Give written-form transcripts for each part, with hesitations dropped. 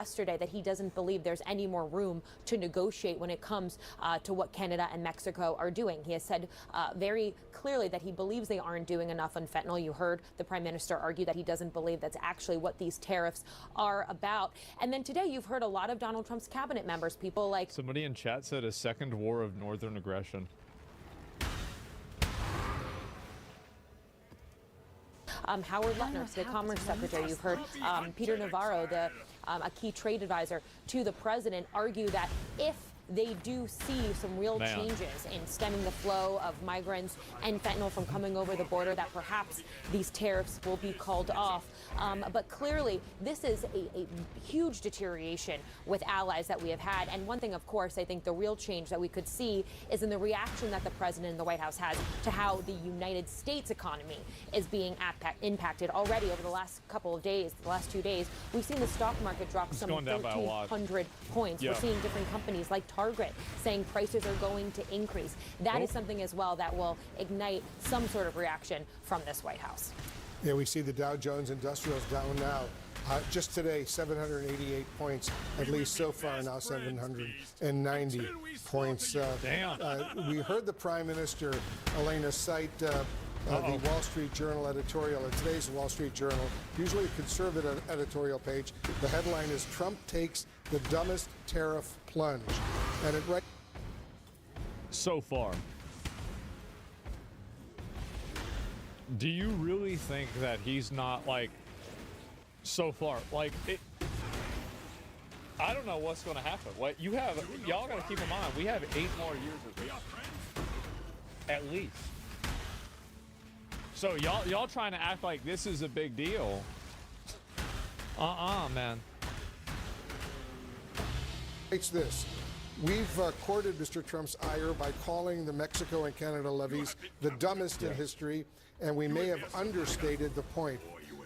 yesterday that he doesn't believe there's any more room to negotiate when it comes to what Canada and Mexico are doing. He has said very clearly that he believes they aren't doing enough on fentanyl. You heard the Prime Minister argue that he doesn't believe that's actually what these tariffs are about. And then today you've heard a lot of Donald Trump's cabinet members, people like... Somebody in chat said a second war of northern aggression. Howard Lutner, the Commerce Secretary. You've heard Peter Navarro, a key trade advisor to the president, argue that if they do see some real changes in stemming the flow of migrants and fentanyl from coming over the border, that perhaps these tariffs will be called off. But clearly, this is a huge deterioration with allies that we have had. And one thing, of course, I think the real change that we could see is in the reaction that the president and the White House has to how the United States economy is being impacted already over the last couple of days, the last 2 days. We've seen the stock market drop some 1,300 points. We're seeing different companies like Target saying prices are going to increase. That is something as well that will ignite some sort of reaction from this White House. Yeah, we see the Dow Jones Industrials down now. Just today, 788 points, at least so far, now 790 points. We heard the Prime Minister, Elena, cite the Wall Street Journal editorial, in today's Wall Street Journal, usually a conservative editorial page. The headline is, Trump takes the dumbest tariff plunge. And it right so far. Do you really think that he's not, like, so far, like, I don't know what's going to happen. What you have, y'all got to keep in mind, we have 8 more years of this, at least. So y'all trying to act like this is a big deal. Man. It's this. We've courted Mr. Trump's ire by calling the Mexico and Canada levies the dumbest in history, and we may have understated the point.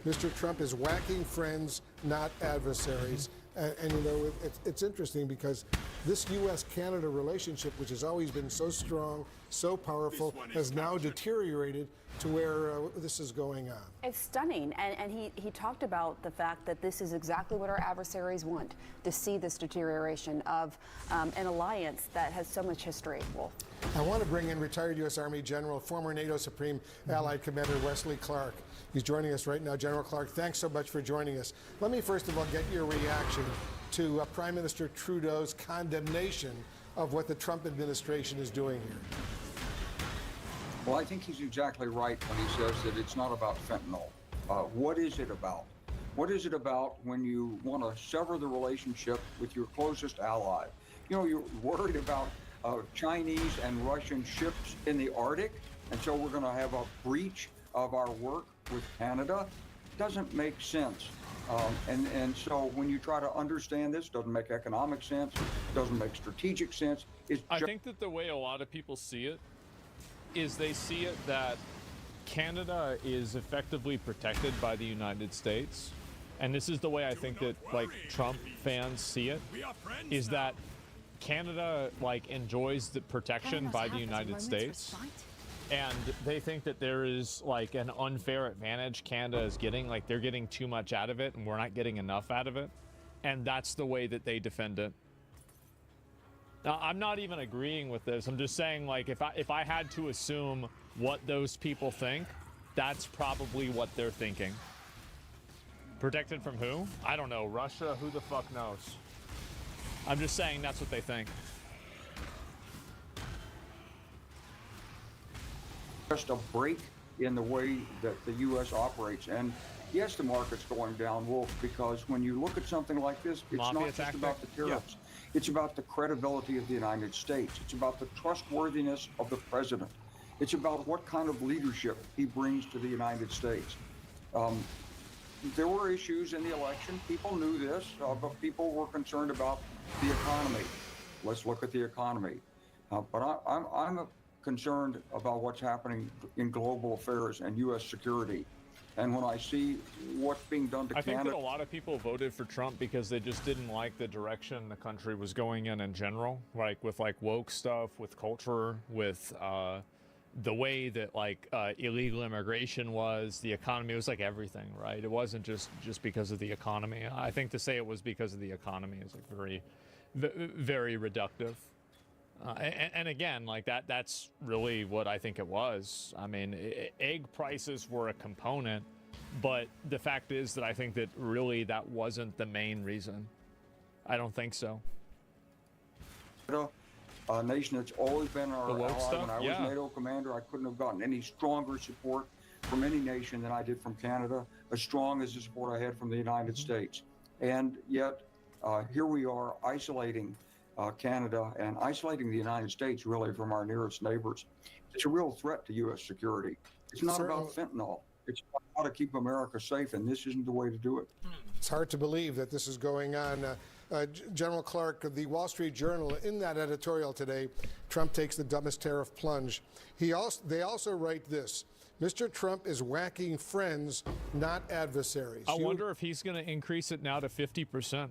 Mr. Trump is whacking friends, not adversaries. And you know, it's interesting because this U.S.-Canada relationship, which has always been so strong, so powerful, has now deteriorated to where this is going on. It's stunning. And he talked about the fact that this is exactly what our adversaries want, to see this deterioration of an alliance that has so much history. Wolf. I want to bring in retired U.S. Army General, former NATO Supreme Allied Commander Wesley Clark. He's joining us right now. General Clark, thanks so much for joining us. Let me first of all get your reaction to Prime Minister Trudeau's condemnation of what the Trump administration is doing here. Well, I think he's exactly right when he says that it's not about fentanyl. What is it about? What is it about when you want to sever the relationship with your closest ally? You know, you're worried about Chinese and Russian ships in the Arctic, and so we're going to have a breach of our work with Canada. Doesn't make sense. And so when you try to understand this, doesn't make economic sense, doesn't make strategic sense. I think that the way a lot of people see it is they see it that Canada is effectively protected by the United States. And this is the way I think that, like, Trump fans see it, is that Canada, like, enjoys the protection by the United States. And they think that there is, like, an unfair advantage Canada is getting, like they're getting too much out of it and we're not getting enough out of it. And that's the way that they defend it. Now, I'm not even agreeing with this. I'm just saying, like, if I had to assume what those people think, that's probably what they're thinking. Protected from who? I don't know. Russia? Who the fuck knows? I'm just saying that's what they think. Just a break in the way that the U.S. operates. And yes, the market's going down, Wolf, because when you look at something like this, it's not just about the tariffs. It's about the credibility of the United States. It's about the trustworthiness of the president. It's about what kind of leadership he brings to the United States. There were issues in the election. People knew this, but people were concerned about the economy. Let's look at the economy. But I'm concerned about what's happening in global affairs and U.S. security. And when I see what's being done to Canada... I think that a lot of people voted for Trump because they just didn't like the direction the country was going in general, like with, like, woke stuff, with culture, with, the way that like illegal immigration was, the economy, was like everything, right? It wasn't just because of the economy. I think to say it was because of the economy is like very reductive. And again, like that's really what I think it was. I mean, egg prices were a component, but the fact is that I think that really that wasn't the main reason. I don't think so. A nation that's always been our ally. Stuff? When I was NATO commander, I couldn't have gotten any stronger support from any nation than I did from Canada, as strong as the support I had from the United States. And yet, here we are isolating Canada and isolating the United States really from our nearest neighbors. It's a real threat to U.S. security. It's not about fentanyl. It's about how to keep America safe, and this isn't the way to do it. It's hard to believe that this is going on. General Clark of the Wall Street Journal, in that editorial today, Trump takes the dumbest tariff plunge. They also write this: Mr. Trump is whacking friends, not adversaries. I wonder if he's going to increase it now to 50%.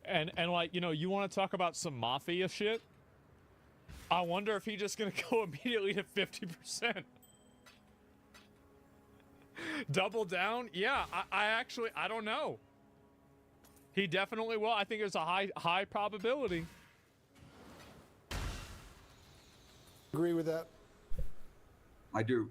And like, you know, you want to talk about some mafia shit? I wonder if he's just going to go immediately to 50%. Double down? Yeah, I don't know. He definitely will. I think there's a high probability. Agree with that? I do.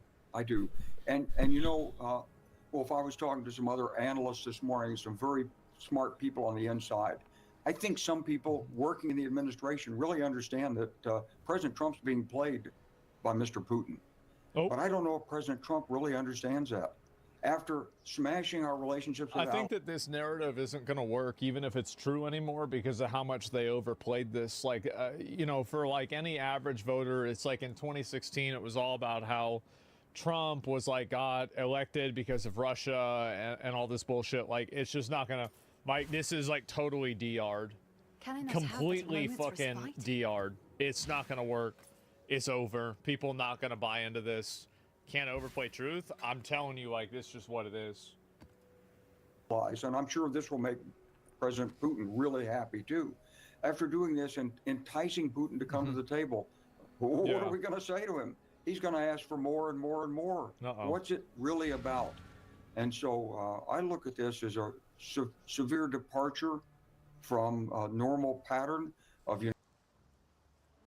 And you know, well, if I was talking to some other analysts this morning, some very smart people on the inside, I think some people working in the administration really understand that President Trump's being played by Mr. Putin. Oh. But I don't know if President Trump really understands that. After smashing our relationships with I think that this narrative isn't going to work, even if it's true anymore, because of how much they overplayed this. Like, you know, for like any average voter, it's like in 2016, it was all about how Trump was like got elected because of Russia and all this bullshit. Like, it's just not going to, like, this is like totally DR'd. Completely fucking DR'd. It's not going to work. It's over. People not going to buy into this. Can't overplay truth. I'm telling you, like, this is just what it is. And I'm sure this will make President Putin really happy too. After doing this and enticing Putin to come to the table, what are we going to say to him? He's going to ask for more and more and more. What's it really about? And so I look at this as a severe departure from a normal pattern of